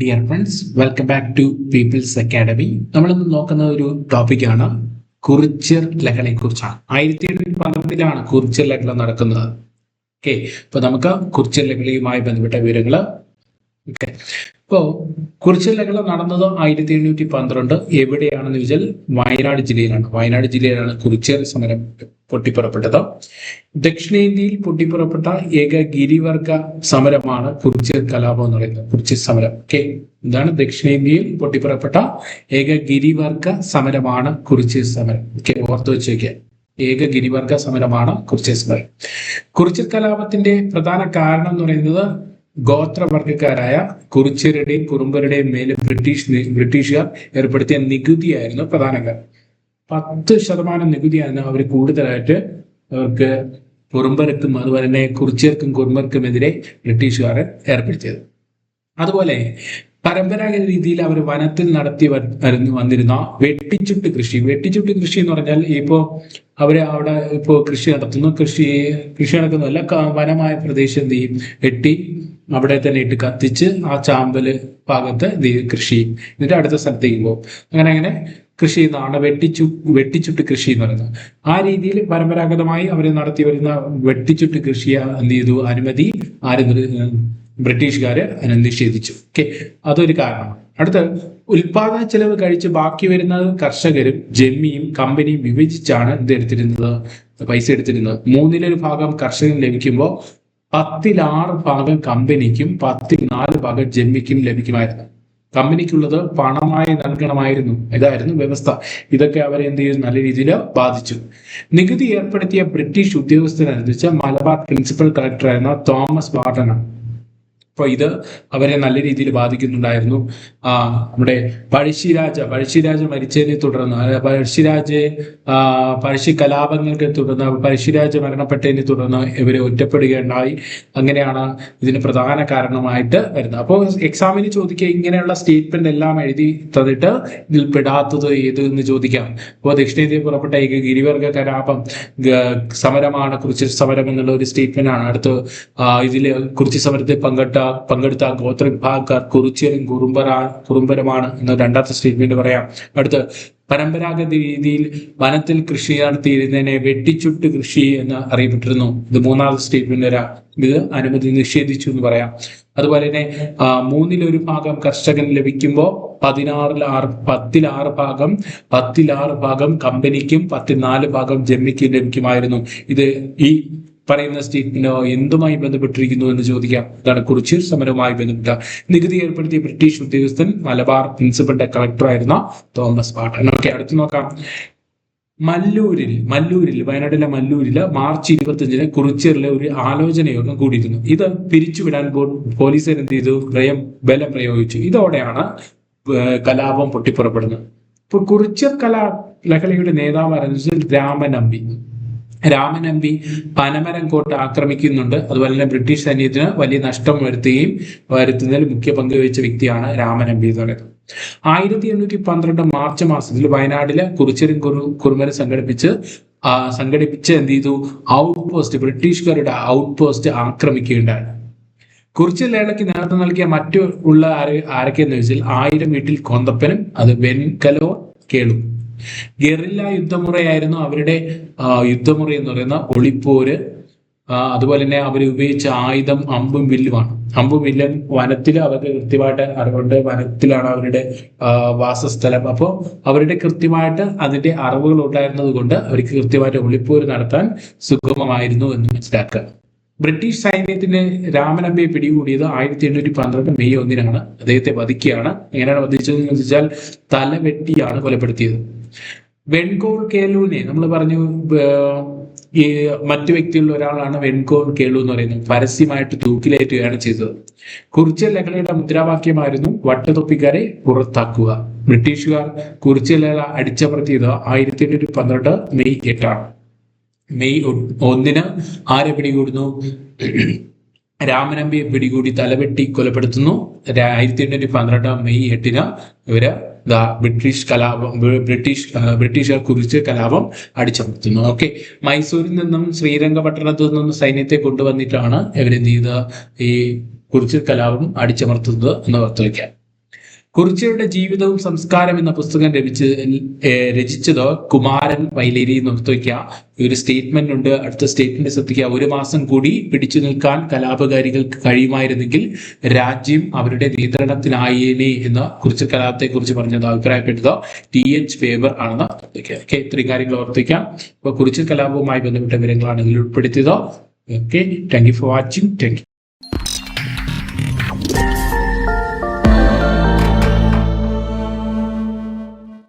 Dear friends, welcome back to People's Academy. നമ്മളിന്ന് നോക്കുന്ന ഒരു ടോപ്പിക്കാണ് കുറിച്യർ ലഹളയെ കുറിച്ചാണ്. 1812 കുറിച്യർ ലഹള നടക്കുന്നത്. ഓക്കെ, അപ്പൊ നമുക്ക് കുറിച്യർ ലഹളയുമായി ബന്ധപ്പെട്ട വിവരങ്ങൾ. ഓക്കെ, ഇപ്പോ കുറിച്യർ ലഹള നടന്നത് 1812 എവിടെയാണെന്ന് ചോദിച്ചാൽ വയനാട് ജില്ലയിലാണ്. വയനാട് ജില്ലയിലാണ് കുറിച്യർ സമരം പൊട്ടിപ്പുറപ്പെട്ടത്. ദക്ഷിണേന്ത്യയിൽ പൊട്ടിപ്പുറപ്പെട്ട ഏക ഗിരിവർഗ സമരമാണ് കുറിച്യർ കലാപം എന്ന് പറയുന്നത്. കുറിച്യർ സമരം. ഓക്കെ, ഇതാണ് ദക്ഷിണേന്ത്യയിൽ പൊട്ടിപ്പുറപ്പെട്ട ഏക ഗിരിവർഗ സമരമാണ് കുറിച്യർ സമരം. ഓക്കെ, ഓർത്തു വെച്ചേക്കുക. ഏക ഗിരിവർഗ സമരമാണ് കുറിച്യർ സമരം. കുറിച്യർ കലാപത്തിന്റെ പ്രധാന കാരണം എന്ന് പറയുന്നത് ഗോത്രവർഗക്കാരായ കുറിച്യരുടെയും കുറുമ്പരുടെയും മേലെ ബ്രിട്ടീഷുകാർ ഏർപ്പെടുത്തിയ നികുതിയായിരുന്നു പ്രധാന കാരണം. 10% നികുതിയാണ് അവർ കൂടുതലായിട്ട് അവർക്ക് കുറുമ്പർക്കും അതുപോലെ തന്നെ കുറിച്യർക്കും കുറുമ്പർക്കുമെതിരെ ബ്രിട്ടീഷുകാർ ഏർപ്പെടുത്തിയത്. അതുപോലെ പരമ്പരാഗത രീതിയിൽ അവർ വനത്തിൽ നടത്തി വന്നിരുന്ന വെട്ടിച്ചുട്ട് കൃഷി എന്ന് പറഞ്ഞാൽ ഇപ്പോ അവര് അവിടെ ഇപ്പോ കൃഷി നടക്കുന്നതല്ല, വനമായ പ്രദേശം എന്ത് ചെയ്യും, വെട്ടി അവിടെ തന്നെ ഇട്ട് കത്തിച്ച് ആ ചാമ്പല് ഭാഗത്ത് കൃഷി, എന്നിട്ട് അടുത്ത സ്ഥലത്തേക്ക് പോകും. അങ്ങനെ കൃഷി ചെയ്യുന്നതാണ് വെട്ടിച്ചുട്ട് കൃഷി എന്ന് പറയുന്നത്. ആ രീതിയിൽ പരമ്പരാഗതമായി അവർ നടത്തി വരുന്ന വെട്ടിച്ചുട്ട് കൃഷിയെ എന്ത് ചെയ്തു, അനുമതി ബ്രിട്ടീഷുകാര് നിഷേധിച്ചു. ഓക്കെ, അതൊരു കാരണമാണ്. അടുത്ത ഉൽപാദന ചെലവ് കഴിച്ച് ബാക്കി വരുന്നത് കർഷകരും ജമ്മിയും കമ്പനിയും വിഭജിച്ചാണ് പൈസ എടുത്തിരുന്നത്. 1/3 കർഷകന് ലഭിക്കുമ്പോൾ 10/6 കമ്പനിക്കും 10/4 ജമ്മിക്കും ലഭിക്കുമായിരുന്നു. കമ്പനിക്കുള്ളത് പണമായി നൽകണമായിരുന്നു. ഇതായിരുന്നു വ്യവസ്ഥ. ഇതൊക്കെ അവരെ എന്ത് ചെയ്തു, നല്ല രീതിയിൽ ബാധിച്ചു. നികുതി ഏർപ്പെടുത്തിയ ബ്രിട്ടീഷ് ഉദ്യോഗസ്ഥരനുസരിച്ച് മലബാർ പ്രിൻസിപ്പൽ കളക്ടറായിരുന്ന തോമസ് വാർട്ടനാണ്. അപ്പൊ ഇത് അവരെ നല്ല രീതിയിൽ ബാധിക്കുന്നുണ്ടായിരുന്നു. നമ്മുടെ പഴശ്ശിരാജ മരിച്ചതിനെ തുടർന്ന്, പഴശ്ശി കലാപങ്ങൾക്ക് തുടർന്ന്, പഴശ്ശിരാജ മരണപ്പെട്ടതിനെ തുടർന്ന് ഇവരെ ഒറ്റപ്പെടുകയുണ്ടായി. അങ്ങനെയാണ് ഇതിന് പ്രധാന കാരണമായിട്ട് വരുന്നത്. അപ്പോൾ എക്സാമിന് ചോദിക്കുക, ഇങ്ങനെയുള്ള സ്റ്റേറ്റ്മെന്റ് എല്ലാം എഴുതി തന്നിട്ട് ഇതിൽ പെടാത്തത് ഏത് എന്ന് ചോദിക്കാം. അപ്പോൾ ദക്ഷിണേന്ത്യയിൽ പുറപ്പെട്ട ഈ ഗിരിവർഗ കലാപം സമരമാണ് കുറിച്യർ സമരം എന്നുള്ള ഒരു സ്റ്റേറ്റ്മെന്റ് ആണ്. അടുത്ത് ഇതില് കുറിച്യർ സമരത്തിൽ പങ്കെടുത്ത ഗോത്ര വിഭാഗക്കാർ കുറിച്യരും കുറുമ്പരുമാണ് എന്ന രണ്ടാമത്തെ സ്റ്റേറ്റ്മെന്റ് പറയാം. അടുത്ത് പരമ്പരാഗത രീതിയിൽ വനത്തിൽ കൃഷി നടത്തിയിരുന്നതിനെ വെട്ടിച്ചുട്ട് കൃഷി എന്ന് അറിയപ്പെട്ടിരുന്നു. ഇത് മൂന്നാമത്തെ സ്റ്റേറ്റ്മെന്റ് വരാം. ഇത് അനുമതി നിഷേധിച്ചു എന്ന് പറയാം. അതുപോലെ തന്നെ 1/3 കർഷകന് ലഭിക്കുമ്പോൾ 10/6 കമ്പനിക്കും 10/4 ജമ്മിക്കും ലഭിക്കുമായിരുന്നു. ഇത് ഈ പറയുന്ന സ്റ്റേറ്റ്മെന്റോ എന്തുമായി ബന്ധപ്പെട്ടിരിക്കുന്നു എന്ന് ചോദിക്കാം. ഇതാണ് കുറിച്യർ സമരവുമായി ബന്ധപ്പെട്ട. നികുതി ഏർപ്പെടുത്തിയ ബ്രിട്ടീഷ് ഉദ്യോഗസ്ഥൻ മലബാർ പ്രിൻസിപ്പൽ കളക്ടറായിരുന്ന തോമസ് വാർട്ടൻ. ഓക്കെ, അടുത്ത് നോക്കാം. വയനാട്ടിലെ മല്ലൂരില് മാർച്ച് 25 കുറിച്യറിലെ ഒരു ആലോചന യോഗം കൂടിയിരുന്നു. ഇത് പിരിച്ചുവിടാൻ പോലീസുകാർ എന്ത് ചെയ്തു, ബലം പ്രയോഗിച്ചു. ഇതോടെയാണ് കലാപം പൊട്ടിപ്പുറപ്പെടുന്നത്. ഇപ്പൊ കുറിച്യർ ലഹളയുടെ നേതാവ് രാമനമ്പി പനമരം കോട്ട ആക്രമിക്കുന്നുണ്ട്. അതുപോലെ തന്നെ ബ്രിട്ടീഷ് സൈന്യത്തിന് വലിയ നഷ്ടം വരുത്തുന്നതിൽ മുഖ്യ പങ്ക് വഹിച്ച വ്യക്തിയാണ് രാമനമ്പി എന്ന് പറയുന്നത്. 1812 മാർച്ച് മാസത്തിൽ വയനാട്ടിലെ കുറിച്യരും കുറുമരും സംഘടിപ്പിച്ച് എന്ത് ചെയ്തു, ബ്രിട്ടീഷുകാരുടെ ഔട്ട് പോസ്റ്റ് ആക്രമിക്കുകയുണ്ടായി. കുറിച്യർ ലഹളയ്ക്ക് നേതൃത്വം നൽകിയ ആരൊക്കെയെന്ന് വെച്ചാൽ 1000 വീട്ടിൽ കൊന്തപ്പനും അത് വെൻകലോ കേളു. ഗറില്ല യുദ്ധമുറയായിരുന്നു അവരുടെ യുദ്ധമുറ എന്ന് പറയുന്ന ഒളിപ്പോര്. അതുപോലെ തന്നെ അവർ ഉപയോഗിച്ച ആയുധം അമ്പും വില്ലുമാണ്. അമ്പും വില്ലും വനത്തിൽ അവർക്ക് കൃത്യമായിട്ട് അറിവുണ്ട്. വനത്തിലാണ് അവരുടെ വാസസ്ഥലം. അപ്പോൾ അവരുടെ കൃത്യമായിട്ട് അതിന്റെ അറിവുകൾ ഉണ്ടായിരുന്നത് കൊണ്ട് അവർക്ക് കൃത്യമായിട്ട് ഒളിപ്പോര് നടത്താൻ സുഗമമായിരുന്നു എന്ന് മനസ്സിലാക്കുക. ബ്രിട്ടീഷ് സൈന്യത്തിന് രാമനമ്പിയെ പിടികൂടിയത് 1812 മെയ് 1 അദ്ദേഹത്തെ വധിക്കുകയാണ്. എങ്ങനെയാണ് വധിച്ചതെന്ന് വെച്ചാൽ തലവെട്ടിയാണ് കൊലപ്പെടുത്തിയത്. വെൺകോൾ കേളുവിനെ നമ്മൾ പറഞ്ഞു, ഈ മറ്റു വ്യക്തികളിൽ ഒരാളാണ് വെൺകോൾ കേളു എന്ന് പറയുന്നത്. പരസ്യമായിട്ട് തൂക്കിലേറ്റുകയാണ് ചെയ്തത്. കുറിച്യർ ലഹളയുടെ മുദ്രാവാക്യമായിരുന്നു വട്ടത്തൊപ്പിക്കാരെ പുറത്താക്കുക. ബ്രിട്ടീഷുകാർ കുറിച്യർ ലഹള അടിച്ചമർത്തിയത് 1812 മെയ് 8. മെയ് 1 ആരെ പിടികൂടുന്നു? രാമനമ്പിയെ പിടികൂടി തലവെട്ടി കൊലപ്പെടുത്തുന്നു. 1812 മെയ് 8 ഇവര് ബ്രിട്ടീഷുകാർ കുറിച്യർ കലാപം അടിച്ചമർത്തുന്നു. ഓക്കെ, മൈസൂരിൽ നിന്നും ശ്രീരംഗപട്ടണത്തു നിന്നും സൈന്യത്തെ കൊണ്ടുവന്നിട്ടാണ് ഇവരെന്ത് ചെയ്ത ഈ കുറിച്യർ കലാപം അടിച്ചമർത്തുന്നത് എന്ന് ഓർത്ത് വയ്ക്കാം. കുറിച്യരുടെ ജീവിതവും സംസ്കാരം എന്ന പുസ്തകം രചിച്ചത് കുമാരൻ വൈലേരി എന്ന് ഓർത്ത് വയ്ക്കുക. ഒരു സ്റ്റേറ്റ്മെന്റ് ഉണ്ട്, അടുത്ത സ്റ്റേറ്റ്മെന്റ് ശ്രദ്ധിക്കുക. 1 മാസം കൂടി പിടിച്ചു നിൽക്കാൻ കലാപകാരികൾക്ക് കഴിയുമായിരുന്നെങ്കിൽ രാജ്യം അവരുടെ നിയന്ത്രണത്തിലായേനെ എന്ന് കുറിച്യർ കലാപത്തെ കുറിച്ച് പറഞ്ഞത് അഭിപ്രായപ്പെട്ടത് TH ഫേബർ ആണെന്ന് ഓർത്തിക്കുക. ഓക്കെ, ഇത്രയും കാര്യങ്ങൾ ഓർത്തിക്കാം. അപ്പൊ കുറിച്യർ കലാപവുമായി ബന്ധപ്പെട്ട വിവരങ്ങളാണ് ഇതിൽ ഉൾപ്പെടുത്തിയത്. Okay, thank you for watching. Thank you.